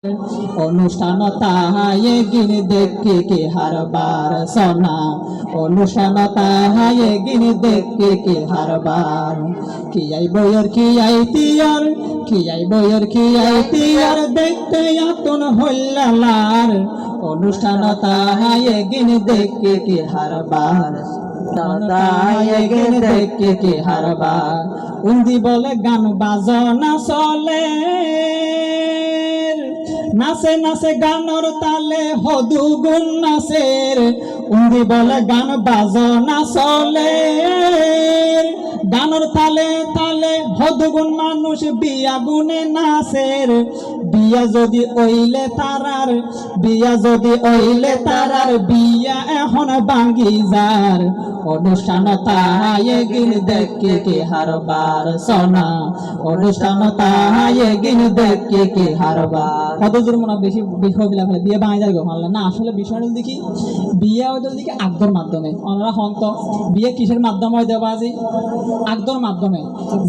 অনুষ্ঠান তাহায়ে গিন দেখে কে হারবার সোনা অনুষ্ঠান তাহায়ে গিন দেখে কে হারবার কি আই বয়র কি আই তিয়ার কি আই বয়র কি আই তিয়ার দেখতে আতন হল্লালার অনুষ্ঠান তাহায়ে গিন দেখে কে হারবার তাহায়ে গিন দেখে কে হারবার উন্দি বলে গান বাজনা চলে নাচে নাচে গানর তালে হদু গুণ নাচের উন্দি বলে গান বাজনা চলে গানর তালে তালে হদু গুণ মানুষ বিয়া গুনে নাচের বিয়া যদি ওইলে তারার বিয়া যদি ওইলে তারার বিয়া এখন ভাঙ্গি যার অনুষ্ঠান তাহায়ে গিন দেখে কে হারবার সোনা অনুষ্ঠান তাহায়ে গিন দেখে কে হারবার কতদূর মনে বেশি বিষয় বিলাক বিয়ে ভাঙা যায় গো মানলে না আসলে বিষয়টা দেখি বিয়ে ওদের দিকে আগদর মাধ্যমে ওনারা হন্ত বিয়ে কিসের মাধ্যমে হয় দেবা আজি আগদর মাধ্যমে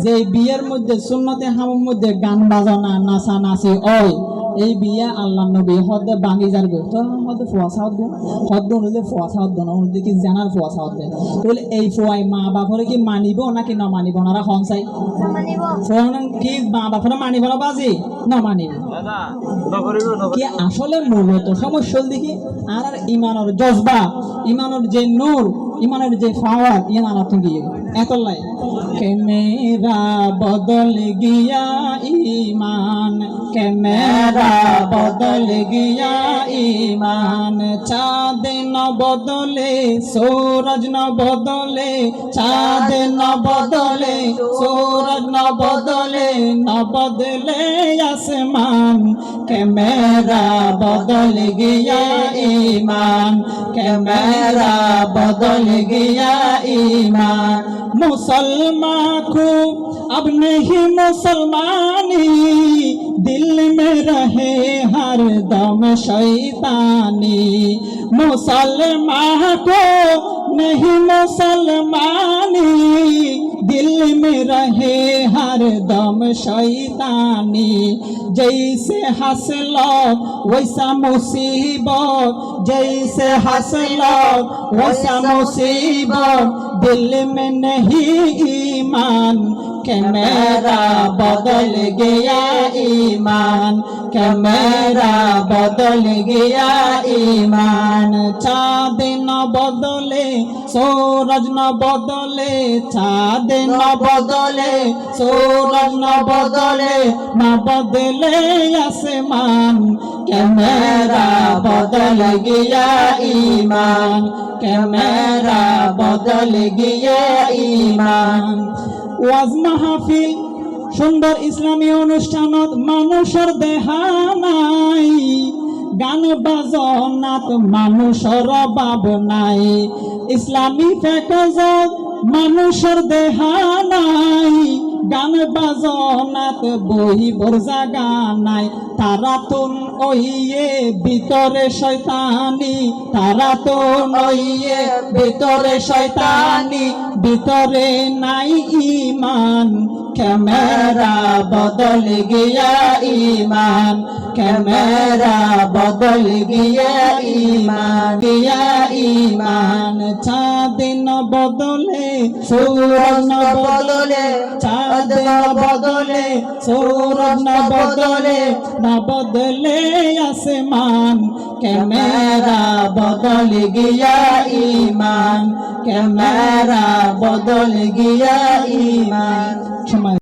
যে বিয়ের মধ্যে সুন্নতে হামের মধ্যে গান বাজনা নাচা নাচি ওই এই বিয়া আল্লাহ নবী হদে ভাঙি যার গো তো হদে ফোয়াশা হদ হদ হলে ফোয়াশা হদ না ওদের কি জানার ফোয়াশা হদ তাহলে এই ফোয়াই মা বাপরে কি মানিব নাকি না মানিব ওনারা হন চাই ফোন কি মা বাপরে মানিব না বাজি না মানিব কি আসলে মূলত সমস্যা দেখি আর ইমানের জজবা ইমানের যে নূর ইমানের যে পাওয়ার ইমান তুমি এত লাই কে মেরা বদল গিয়া ইমান কে মেরা বদল গিয়া ইমান চাঁদ ন বদলে সূরজ ন বদলে চাঁদ ন বদলে সূরজ ন বদলে আসমান কে মেরা বদল গিয়া ইমান কে মেরা বদल गया ईमान मुसलमान को अब नहीं मुसलमानी दिल में रहे हर दम शैतानी मुसलमान को नहीं मुसलमानी दिल में रहे हर दम शैतानी जैसे हंसलो वैसा मुसीबत जैसे हंसलो वैसा मुसीबत दिल में नहीं ईमान के मेरा बदल गया ईमान के मेरा बदल गया ईमान चाँद न बदले सूरज न बदले चाँद न बदले सूरज न बदले आसमान के मेरा बदल गया ईमान के मेरा बदल गया ईमान ওয়াজ মাহফিল সুন্দর ইসলামী অনুষ্ঠানত মানুষের দেহা নাই গান বাজনাত মানুষের অভাব নাই ইসলামী ফেকজত মানুষের দেহা নাই গান বাজনাত বহিবর জাগা নাই তারা তো ওইয়ে ভিতরে শয়তানি তারা তো ওইয়ে ভিতরে শয়তানি ভিতরে নাই ঈমান কে মেরা বদল গিয়া ঈমান কে মেরা বদল গিয়া ঈমান চাঁদ ন বদলে সূরজ ন বদলে চাঁদ ন বদলে সূরজ ন বদলে আসমান কে মেরা বদল গিয়া ঈমান কে মেরা বদল গিয়া ঈমান